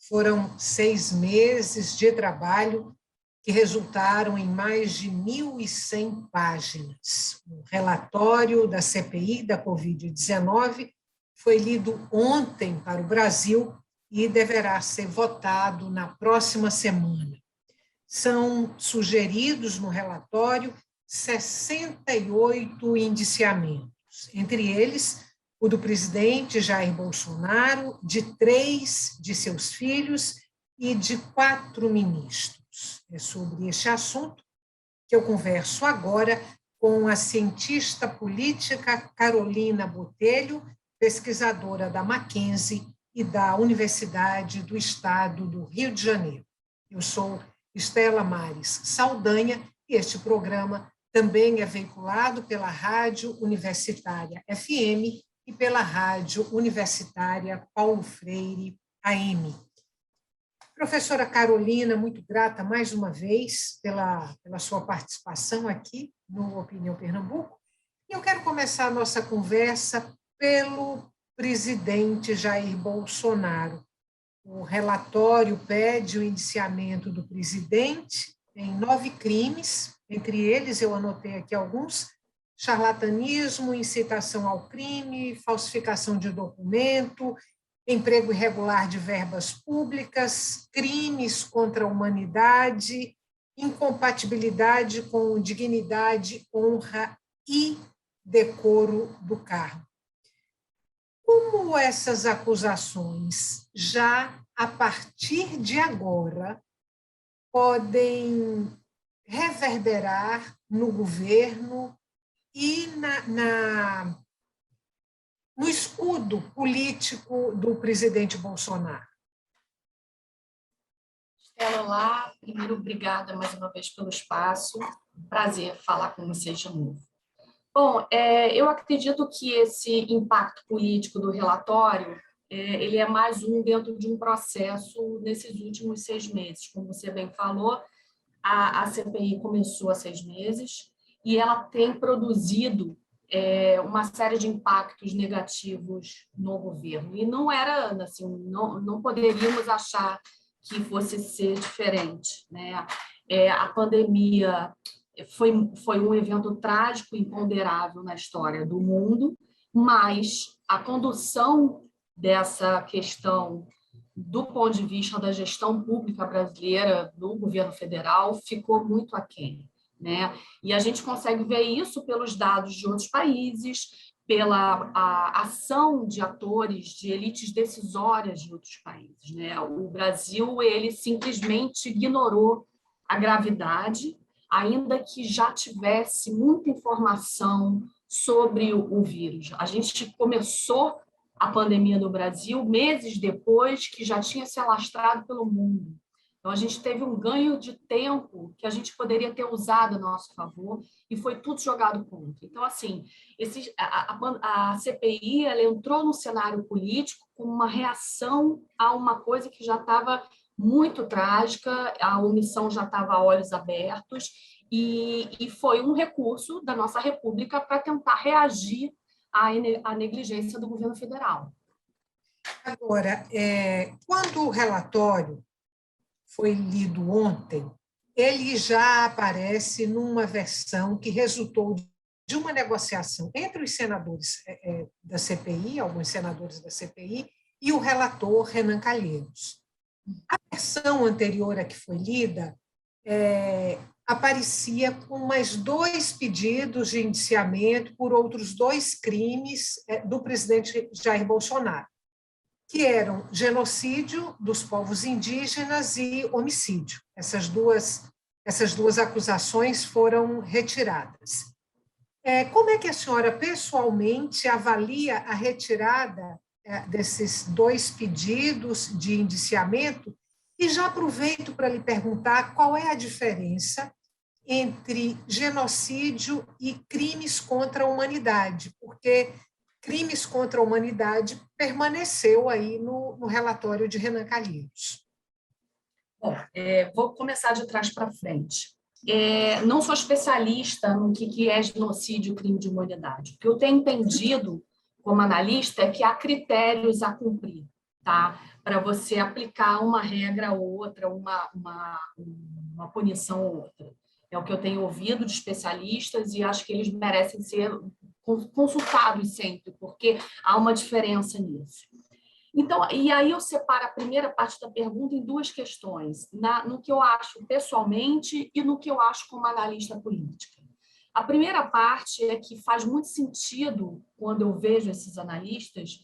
Foram 6 meses de trabalho que resultaram em mais de 1.100 páginas. O relatório da CPI da Covid-19 foi lido ontem para o Brasil e deverá ser votado na próxima semana. São sugeridos no relatório 68 indiciamentos, entre eles o do presidente Jair Bolsonaro, de 3 de seus filhos e de 4 ministros. É sobre este assunto que eu converso agora com a cientista política Carolina Botelho, pesquisadora da Mackenzie e da Universidade do Estado do Rio de Janeiro. Eu sou Estela Mares Saldanha e este programa também é veiculado pela Rádio Universitária FM e pela Rádio Universitária Paulo Freire AM. Professora Carolina, muito grata mais uma vez pela sua participação aqui no Opinião Pernambuco. E eu quero começar a nossa conversa pelo presidente Jair Bolsonaro. O relatório pede o indiciamento do presidente em 9 crimes, entre eles eu anotei aqui alguns: charlatanismo, incitação ao crime, falsificação de documento, emprego irregular de verbas públicas, crimes contra a humanidade, incompatibilidade com dignidade, honra e decoro do cargo. Como essas acusações, já a partir de agora, podem reverberar no governo e no escudo político do presidente Bolsonaro? Estela, olá. Primeiro, obrigada mais uma vez pelo espaço. Prazer falar com vocês de novo. Bom, eu acredito que esse impacto político do relatório, ele é mais um dentro de um processo nesses últimos 6 meses. Como você bem falou, a CPI começou há 6 meses e ela tem produzido uma série de impactos negativos no governo. E não era assim, não poderíamos achar que fosse ser diferente, né? A pandemia foi um evento trágico e imponderável na história do mundo, mas a condução dessa questão do ponto de vista da gestão pública brasileira do governo federal ficou muito aquém, né? E a gente consegue ver isso pelos dados de outros países, pela ação de atores, de elites decisórias de outros países, né? O Brasil, ele simplesmente ignorou a gravidade, ainda que já tivesse muita informação sobre o vírus. A gente começou a pandemia no Brasil meses depois que já tinha se alastrado pelo mundo. Então, a gente teve um ganho de tempo que a gente poderia ter usado a nosso favor e foi tudo jogado contra. Então, assim, a CPI ela entrou no cenário político como uma reação a uma coisa que já estava muito trágica, a omissão já estava a olhos abertos e foi um recurso da nossa República para tentar reagir à negligência do governo federal. Agora, quando o relatório foi lido ontem, ele já aparece numa versão que resultou de uma negociação entre os senadores da CPI, alguns senadores da CPI, e o relator Renan Calheiros. A versão anterior à que foi lida aparecia com mais 2 pedidos de indiciamento por outros 2 crimes do presidente Jair Bolsonaro, que eram genocídio dos povos indígenas e homicídio. Essas duas acusações foram retiradas. Como é que a senhora pessoalmente avalia a retirada desses 2 pedidos de indiciamento? E já aproveito para lhe perguntar qual é a diferença entre genocídio e crimes contra a humanidade, porque crimes contra a humanidade permaneceu aí no relatório de Renan Calheiros. Bom, vou começar de trás para frente. Não sou especialista no que é genocídio e crime de humanidade. O que eu tenho entendido como analista é que há critérios a cumprir, tá? para você aplicar uma regra ou outra, uma punição ou outra. É o que eu tenho ouvido de especialistas e acho que eles merecem ser consultados sempre, porque há uma diferença nisso. Então, e aí eu separo a primeira parte da pergunta em duas questões, no que eu acho pessoalmente e no que eu acho como analista política. A primeira parte é que faz muito sentido, quando eu vejo esses analistas,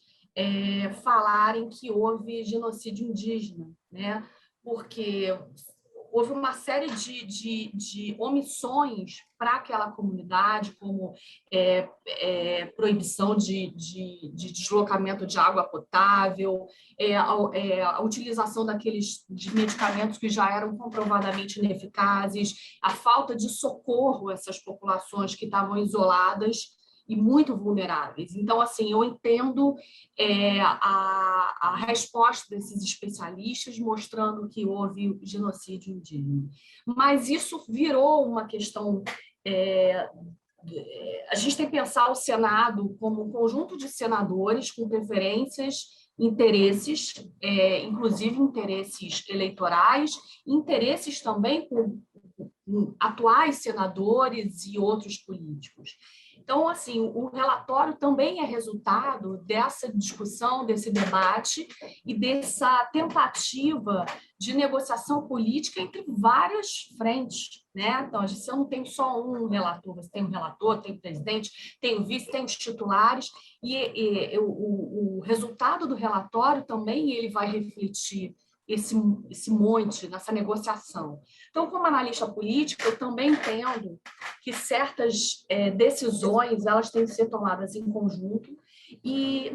falarem que houve genocídio indígena, né? Porque houve uma série de omissões para aquela comunidade, como proibição de deslocamento de água potável, a utilização de medicamentos que já eram comprovadamente ineficazes, a falta de socorro a essas populações que estavam isoladas e muito vulneráveis. Então, assim, eu entendo a resposta desses especialistas mostrando que houve genocídio indígena. Mas isso virou uma questão... a gente tem que pensar o Senado como um conjunto de senadores com preferências, interesses, inclusive interesses eleitorais, interesses também com atuais senadores e outros políticos. Então, assim, o relatório também é resultado dessa discussão, desse debate e dessa tentativa de negociação política entre várias frentes, né? Então, você não tem só um relator, você tem um relator, tem o presidente, tem o vice, tem os titulares, e o resultado do relatório também ele vai refletir esse monte, nessa negociação. Então, como analista política, eu também entendo que certas decisões elas têm que ser tomadas em conjunto e,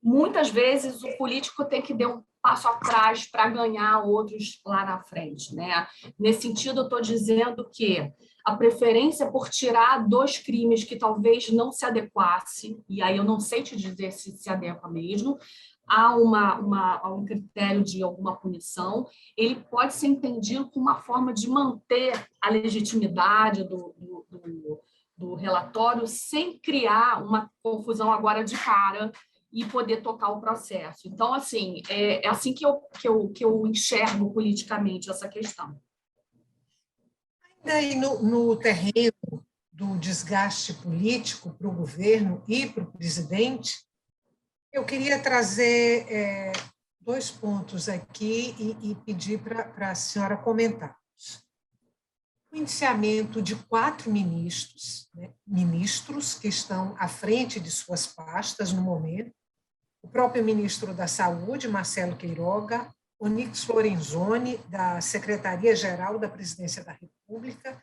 muitas vezes, o político tem que dar um passo atrás para ganhar outros lá na frente, né? Nesse sentido, eu estou dizendo que a preferência por tirar dois crimes que talvez não se adequasse, e aí eu não sei te dizer se adequa mesmo, há um critério de alguma punição, ele pode ser entendido como uma forma de manter a legitimidade do relatório sem criar uma confusão agora de cara e poder tocar o processo. Então, assim, é assim que eu enxergo politicamente essa questão. E aí, no terreno do desgaste político para o governo e para o presidente, eu queria trazer dois pontos aqui e pedir para a senhora comentar. O indiciamento de 4 ministros, né, ministros que estão à frente de suas pastas no momento, o próprio ministro da Saúde, Marcelo Queiroga, Onyx Lorenzoni, da Secretaria-Geral da Presidência da República,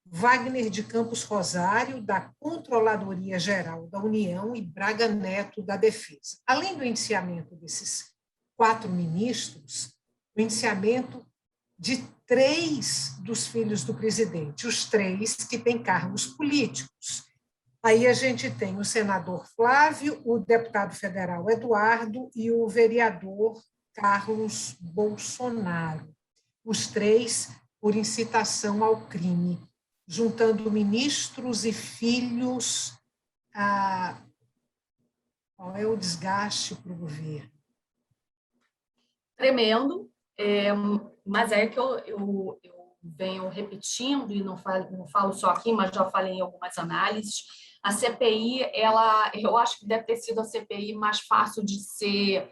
Wagner de Campos Rosário, da Controladoria Geral da União, e Braga Neto, da Defesa. Além do indiciamento desses 4 ministros, o indiciamento de 3 dos filhos do presidente, os 3 que têm cargos políticos. Aí a gente tem o senador Flávio, o deputado federal Eduardo e o vereador Carlos Bolsonaro, os 3 por incitação ao crime, juntando ministros e filhos. Qual é o desgaste para o governo? Tremendo, mas é que eu venho repetindo, e não falo só aqui, mas já falei em algumas análises. A CPI, eu acho que deve ter sido a CPI mais fácil de ser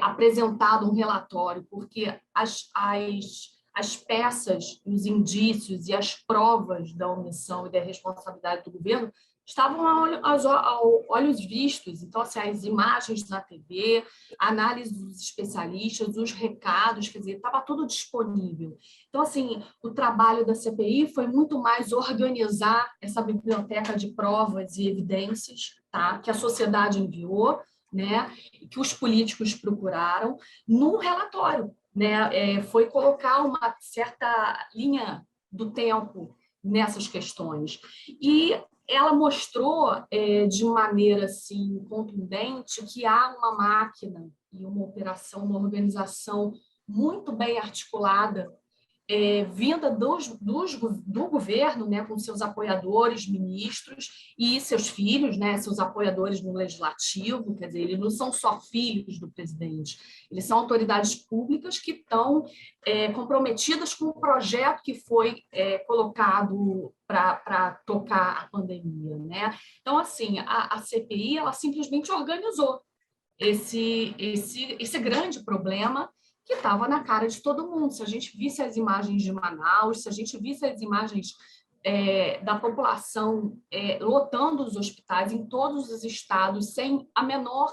apresentado um relatório, porque as peças, os indícios e as provas da omissão e da responsabilidade do governo estavam a olhos vistos. Então, assim, as imagens na TV, a análise dos especialistas, os recados, quer dizer, estava tudo disponível. Então, assim, o trabalho da CPI foi muito mais organizar essa biblioteca de provas e evidências, tá, que a sociedade enviou, né, que os políticos procuraram no relatório, né, foi colocar uma certa linha do tempo nessas questões. E ela mostrou de maneira assim contundente que há uma máquina e uma operação, uma organização muito bem articulada vinda do governo, né, com seus apoiadores, ministros e seus filhos, né, seus apoiadores no legislativo, quer dizer, eles não são só filhos do presidente, eles são autoridades públicas que estão comprometidas com o projeto que foi colocado para tocar a pandemia, né? Então, assim, a CPI, ela simplesmente organizou esse grande problema que estava na cara de todo mundo. Se a gente visse as imagens de Manaus, se a gente visse as imagens da população lotando os hospitais em todos os estados, sem a menor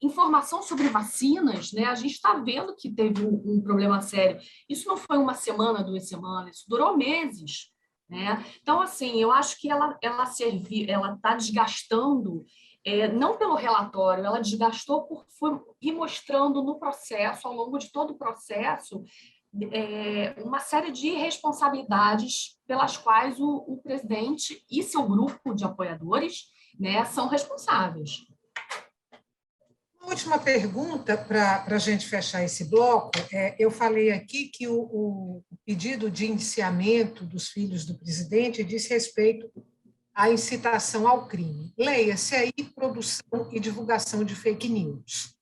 informação sobre vacinas, né? A gente está vendo que teve um problema sério. Isso não foi uma semana, 2 semanas, isso durou meses, né? Então, assim, eu acho que ela está desgastando, não pelo relatório, ela desgastou por ir mostrando no processo, ao longo de todo o processo, uma série de responsabilidades pelas quais o presidente e seu grupo de apoiadores, né, são responsáveis. Uma última pergunta para a gente fechar esse bloco. Eu falei aqui que o pedido de indiciamento dos filhos do presidente diz respeito à incitação ao crime. Leia-se aí produção e divulgação de fake news.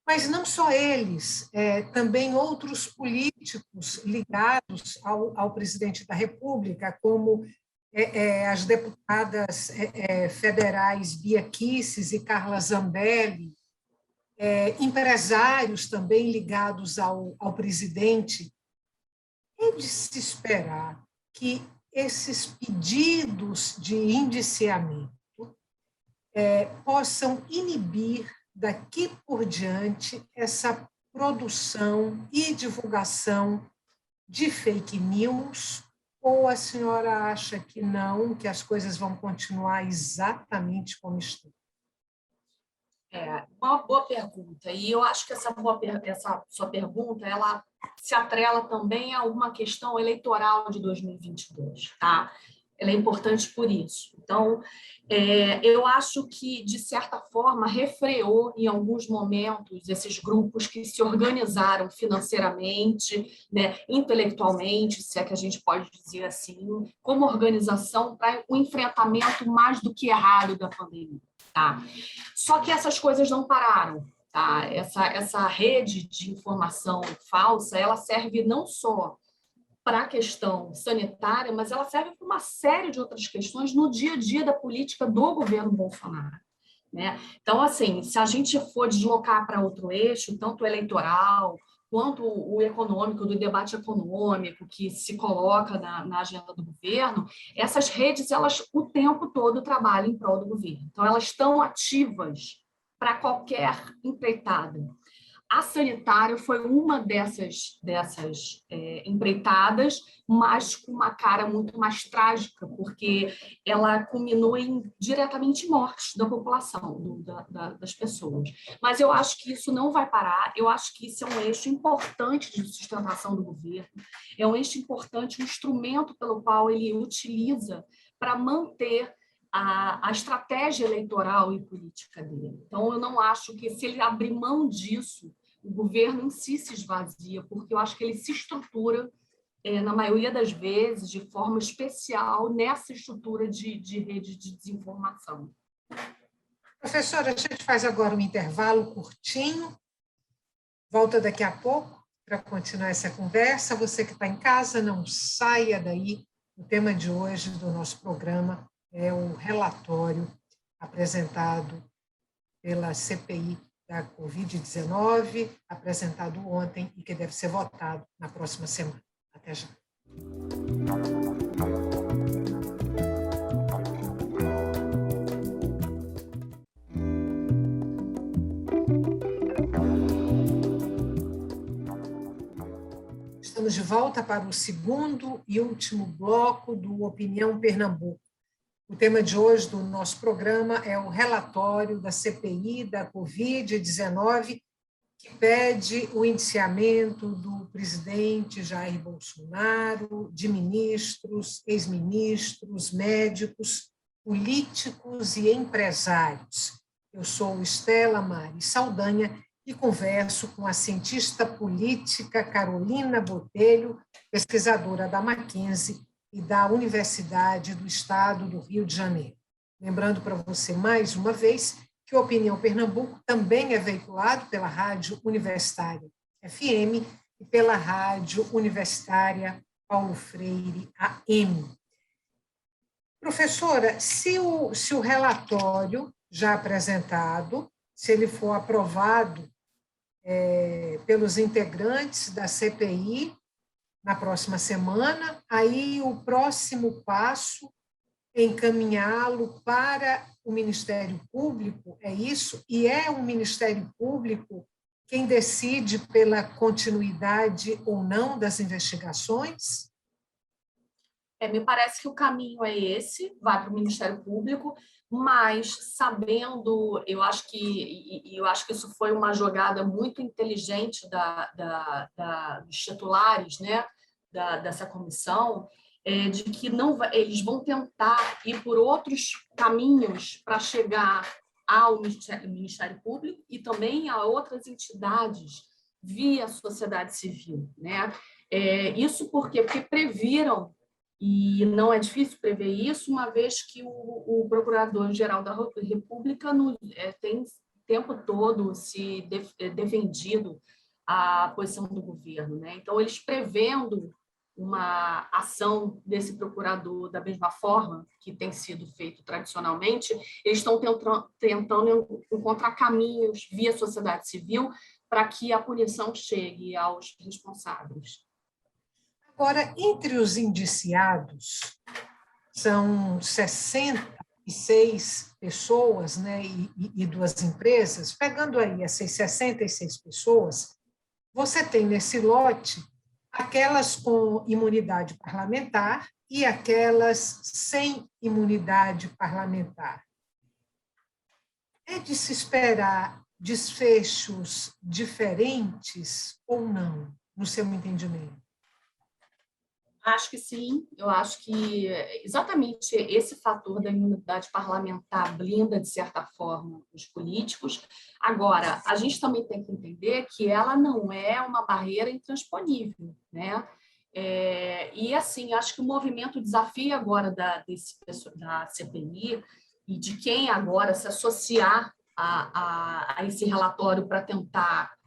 Mas não só eles, também outros políticos ligados ao presidente da República, como as deputadas federais Bia Kicis e Carla Zambelli, empresários também ligados ao presidente. É de se esperar que esses pedidos de indiciamento possam inibir daqui por diante essa produção e divulgação de fake news, ou a senhora acha que não, que as coisas vão continuar exatamente como estão? Uma boa pergunta. E eu acho que essa sua pergunta, ela se atrela também a uma questão eleitoral de 2022, tá? Ela é importante por isso. Então, eu acho que, de certa forma, refreou em alguns momentos esses grupos que se organizaram financeiramente, né, intelectualmente, se é que a gente pode dizer assim, como organização para o enfrentamento mais do que errado da pandemia. Tá? Só que essas coisas não pararam. Tá? Essa rede de informação falsa, ela serve não só para a questão sanitária, mas ela serve para uma série de outras questões no dia a dia da política do governo Bolsonaro, né? Então, assim, se a gente for deslocar para outro eixo, tanto eleitoral quanto o econômico, do debate econômico que se coloca na agenda do governo, essas redes, elas o tempo todo trabalham em prol do governo. Então, elas estão ativas para qualquer empreitada. A sanitária foi uma dessas empreitadas, mas com uma cara muito mais trágica, porque ela culminou diretamente em mortes da população, das pessoas. Mas eu acho que isso não vai parar, eu acho que isso é um eixo importante de sustentação do governo, é um eixo importante, um instrumento pelo qual ele utiliza para manter a estratégia eleitoral e política dele. Então, eu não acho que, se ele abrir mão disso, o governo em si se esvazia, porque eu acho que ele se estrutura, na maioria das vezes, de forma especial, nessa estrutura de rede de desinformação. Professora, a gente faz agora um intervalo curtinho, volta daqui a pouco para continuar essa conversa. Você que está em casa, não saia daí. O tema de hoje do nosso programa é o relatório apresentado pela CPI da Covid-19, apresentado ontem e que deve ser votado na próxima semana. Até já. Estamos de volta para o segundo e último bloco do Opinião Pernambuco. O tema de hoje do nosso programa é o relatório da CPI da Covid-19, que pede o indiciamento do presidente Jair Bolsonaro, de ministros, ex-ministros, médicos, políticos e empresários. Eu sou Estela Mari Saldanha e converso com a cientista política Carolina Botelho, pesquisadora da Mackenzie e da Universidade do Estado do Rio de Janeiro. Lembrando para você, mais uma vez, que o Opinião Pernambuco também é veiculado pela Rádio Universitária FM e pela Rádio Universitária Paulo Freire AM. Professora, se o relatório já apresentado, se ele for aprovado pelos integrantes da CPI na próxima semana, aí o próximo passo é encaminhá-lo para o Ministério Público, é isso? E é o Ministério Público quem decide pela continuidade ou não das investigações? Me parece que o caminho é esse, vai para o Ministério Público, mas sabendo, eu acho que isso foi uma jogada muito inteligente dos titulares, né, dessa comissão, de que eles vão tentar ir por outros caminhos para chegar ao Ministério Público e também a outras entidades via sociedade civil, né? Isso por quê? Porque previram, e não é difícil prever isso, uma vez que o Procurador-Geral da República tem o tempo todo se defendido a posição do governo, né? Então, eles prevendo uma ação desse procurador da mesma forma que tem sido feito tradicionalmente, eles estão tentando encontrar caminhos via sociedade civil para que a punição chegue aos responsáveis. Agora, entre os indiciados, são 66 pessoas, né, e duas empresas. Pegando aí essas 66 pessoas, você tem nesse lote aquelas com imunidade parlamentar e aquelas sem imunidade parlamentar. É de se esperar desfechos diferentes ou não, no seu entendimento? Acho que sim, eu acho que exatamente esse fator da imunidade parlamentar blinda, de certa forma, os políticos. Agora, a gente também tem que entender que ela não é uma barreira intransponível, né? E, assim, acho que o movimento, o desafio agora da CPI e de quem agora se associar a esse relatório para tentar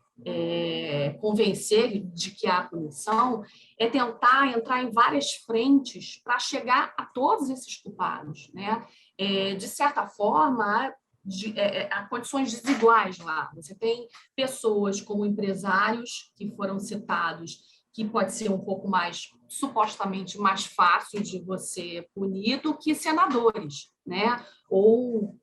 convencer de que há punição, é tentar entrar em várias frentes para chegar a todos esses culpados, né? De certa forma, há condições desiguais lá. Você tem pessoas como empresários que foram citados, que pode ser um pouco mais, supostamente, mais fácil de você punir do que senadores, né? Ou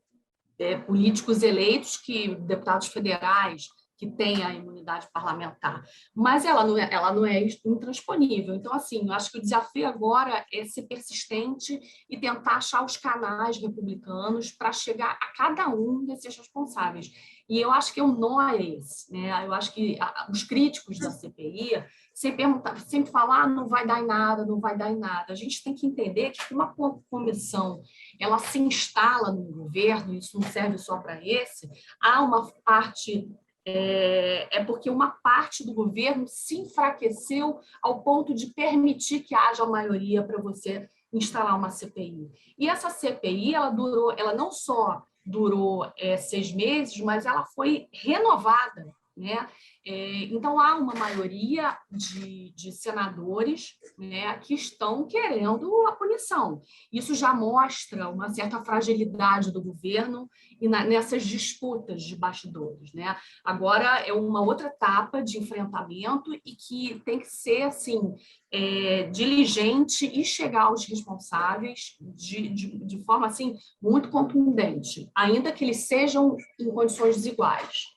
políticos eleitos, deputados federais, que tem a imunidade parlamentar, mas ela não é intransponível. Então, assim, eu acho que o desafio agora é ser persistente e tentar achar os canais republicanos para chegar a cada um desses responsáveis. E eu acho que o nó é esse, né? Eu acho que os críticos da CPI sempre falam, não vai dar em nada, não vai dar em nada. A gente tem que entender que uma comissão ela se instala no governo, isso não serve só para esse, há uma parte porque uma parte do governo se enfraqueceu ao ponto de permitir que haja maioria para você instalar uma CPI. E essa CPI, ela não só durou 6 meses, mas ela foi renovada, né? Então, há uma maioria de senadores, né, que estão querendo a punição. Isso já mostra uma certa fragilidade do governo e nessas disputas de bastidores, né? Agora é uma outra etapa de enfrentamento e que tem que ser assim, diligente e chegar aos responsáveis de forma assim, muito contundente, ainda que eles sejam em condições desiguais.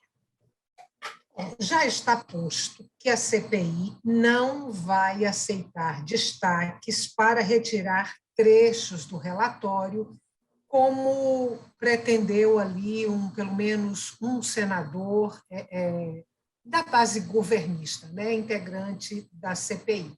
Já está posto que a CPI não vai aceitar destaques para retirar trechos do relatório, como pretendeu ali pelo menos um senador da base governista, né, integrante da CPI.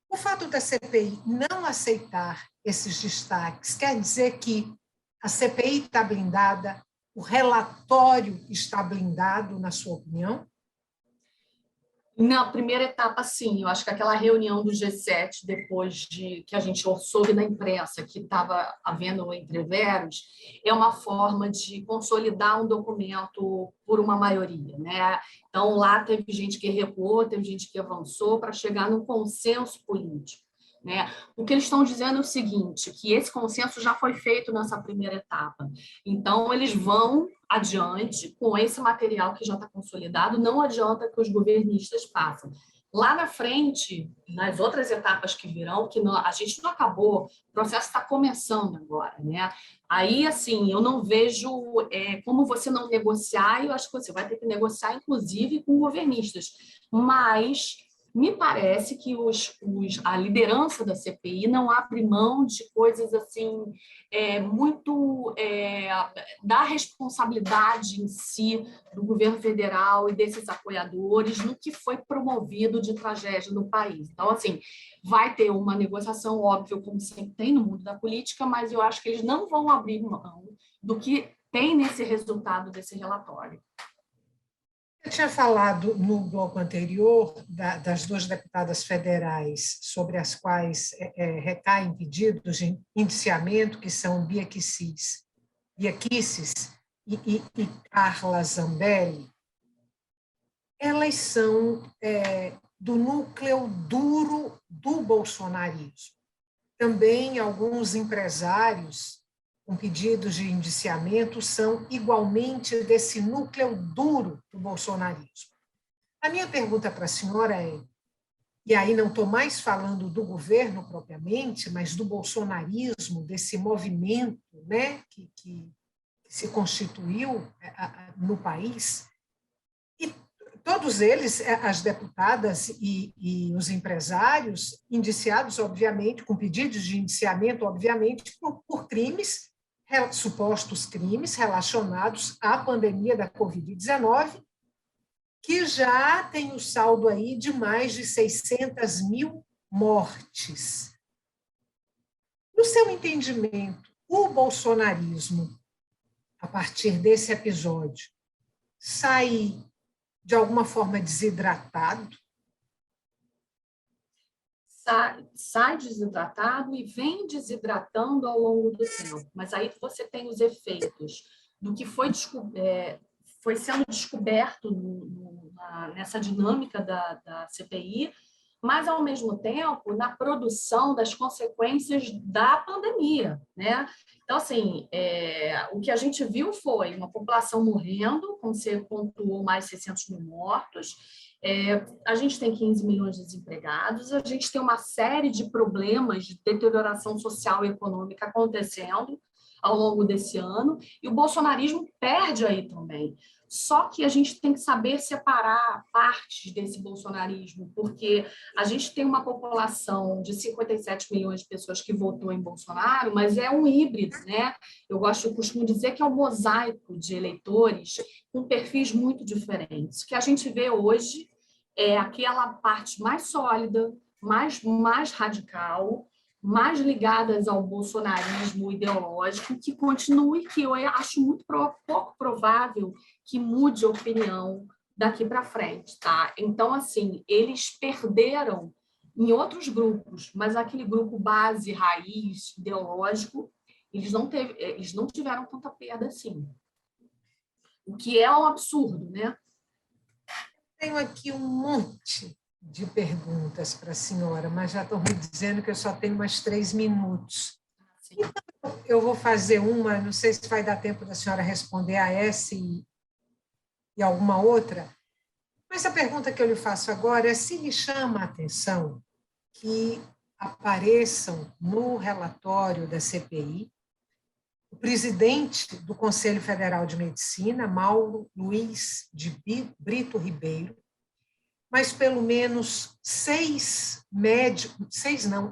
O fato da CPI não aceitar esses destaques quer dizer que a CPI está blindada, O relatório está blindado, na sua opinião? Na primeira etapa, sim. Eu acho que aquela reunião do G7, depois de que a gente soube na imprensa que estava havendo entreveros, é uma forma de consolidar um documento por uma maioria, né? Então, lá teve gente que recuou, teve gente que avançou para chegar num consenso político, né? O que eles estão dizendo é o seguinte, que esse consenso já foi feito nessa primeira etapa. Então, eles vão adiante com esse material que já está consolidado, não adianta que os governistas façam. Lá na frente, nas outras etapas que virão, que não, a gente não acabou, o processo está começando agora, né? Aí, assim, eu não vejo como você não negociar, e eu acho que você vai ter que negociar, inclusive, com governistas. Mas me parece que a liderança da CPI não abre mão de coisas assim muito da responsabilidade em si do governo federal e desses apoiadores no que foi promovido de tragédia no país. Então, assim, vai ter uma negociação, óbvio, como sempre tem no mundo da política, mas eu acho que eles não vão abrir mão do que tem nesse resultado desse relatório. Eu tinha falado no bloco anterior das duas deputadas federais sobre as quais recaem pedidos de indiciamento, que são Bia Kicis e Carla Zambelli. Elas são do núcleo duro do bolsonarismo. Também alguns empresários com pedidos de indiciamento são igualmente desse núcleo duro do bolsonarismo. A minha pergunta para a senhora e aí não estou mais falando do governo propriamente, mas do bolsonarismo, desse movimento, né, que se constituiu no país, e todos eles, as deputadas e os empresários, indiciados, obviamente, com pedidos de indiciamento, obviamente, por crimes, supostos crimes relacionados à pandemia da Covid-19, que já tem o saldo aí de mais de 600 mil mortes. No seu entendimento, o bolsonarismo, a partir desse episódio, sai de alguma forma desidratado? Sai desidratado e vem desidratando ao longo do tempo. Mas aí você tem os efeitos do que foi sendo descoberto nessa dinâmica da CPI, mas, ao mesmo tempo, na produção das consequências da pandemia, né? Então, assim, o que a gente viu foi uma população morrendo, como você pontuou, mais 600 mil mortos, a gente tem 15 milhões de desempregados, a gente tem uma série de problemas de deterioração social e econômica acontecendo ao longo desse ano, e o bolsonarismo perde aí também. Só que a gente tem que saber separar partes desse bolsonarismo, porque a gente tem uma população de 57 milhões de pessoas que votou em Bolsonaro, mas é um híbrido, né? Eu costumo dizer que é um mosaico de eleitores com perfis muito diferentes. O que a gente vê hoje é aquela parte mais sólida, mais radical, mais ligadas ao bolsonarismo ideológico, que continue, que eu acho muito pouco provável que mude a opinião daqui para frente, tá? Então, assim, eles perderam em outros grupos, mas aquele grupo base, raiz, ideológico, eles não tiveram tanta perda assim. O que é um absurdo, né? Tenho aqui um monte de perguntas para a senhora, mas já estão me dizendo que eu só tenho mais 3 minutos. Sim. Então, eu vou fazer uma, não sei se vai dar tempo da senhora responder a essa e alguma outra, mas a pergunta que eu lhe faço agora é se lhe chama a atenção que apareçam no relatório da CPI o presidente do Conselho Federal de Medicina, Mauro Luiz de Brito Ribeiro, mas pelo menos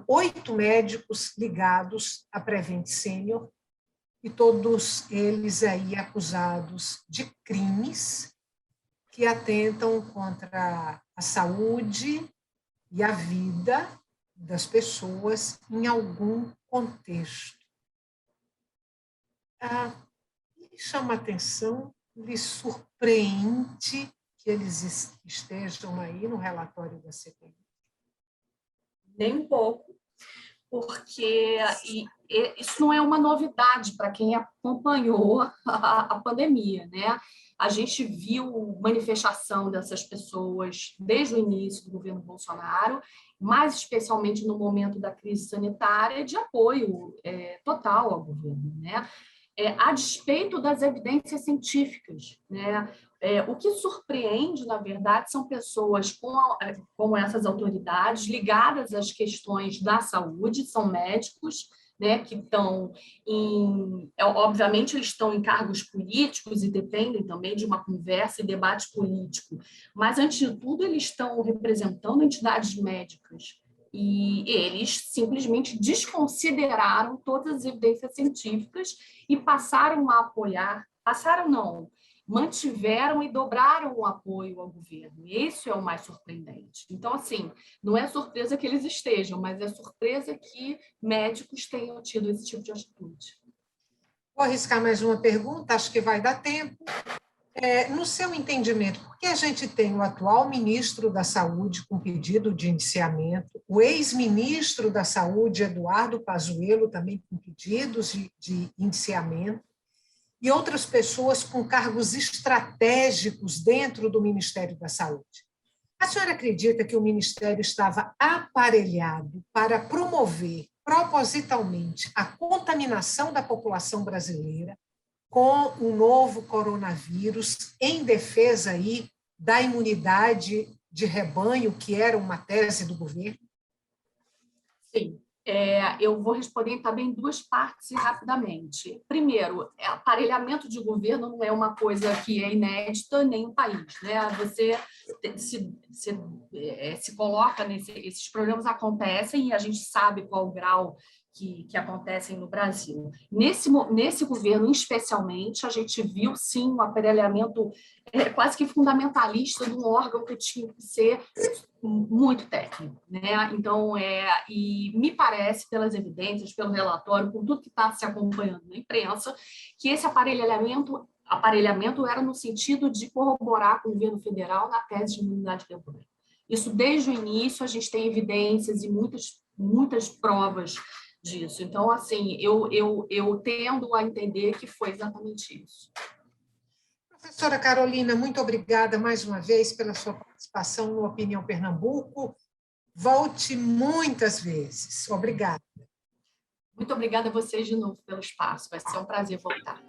8 médicos ligados à Prevent Senior, e todos eles aí acusados de crimes que atentam contra a saúde e a vida das pessoas em algum contexto. me chama a atenção, lhe surpreende que eles estejam aí no relatório da CPI? Nem um pouco, porque isso não é uma novidade para quem acompanhou a pandemia, né? A gente viu manifestação dessas pessoas desde o início do governo Bolsonaro, mais especialmente no momento da crise sanitária, de apoio total ao governo, né? A despeito das evidências científicas, né? O que surpreende, na verdade, são pessoas como essas autoridades ligadas às questões da saúde, são médicos, né, que estão obviamente, eles estão em cargos políticos e dependem também de uma conversa e debate político, mas, antes de tudo, eles estão representando entidades médicas e eles simplesmente desconsideraram todas as evidências científicas e passaram a apoiar, mantiveram e dobraram o apoio ao governo. Isso é o mais surpreendente. Então, assim, não é surpresa que eles estejam, mas é surpresa que médicos tenham tido esse tipo de atitude. Vou arriscar mais uma pergunta, acho que vai dar tempo. No seu entendimento, por que a gente tem o atual ministro da Saúde com pedido de indiciamento, o ex-ministro da Saúde, Eduardo Pazuello, também com pedidos de indiciamento, e outras pessoas com cargos estratégicos dentro do Ministério da Saúde? A senhora acredita que o Ministério estava aparelhado para promover propositalmente a contaminação da população brasileira com o novo coronavírus em defesa aí da imunidade de rebanho, que era uma tese do governo? Sim. Eu vou responder também em duas partes e rapidamente. Primeiro, aparelhamento de governo não é uma coisa que é inédita nem no país, né? Você se coloca esses problemas acontecem e a gente sabe qual o grau que acontecem no Brasil. Nesse governo, especialmente, a gente viu, sim, um aparelhamento quase que fundamentalista de um órgão que tinha que ser muito técnico, né? Então, e me parece, pelas evidências, pelo relatório, com tudo que está se acompanhando na imprensa, que esse aparelhamento era no sentido de corroborar com o governo federal na tese de imunidade de rebanho. Isso, desde o início, a gente tem evidências e muitas provas disso. Então, assim, eu tendo a entender que foi exatamente isso. Professora Carolina, muito obrigada mais uma vez pela sua participação no Opinião Pernambuco. Volte muitas vezes. Obrigada. Muito obrigada a vocês de novo pelo espaço. Vai ser um prazer voltar.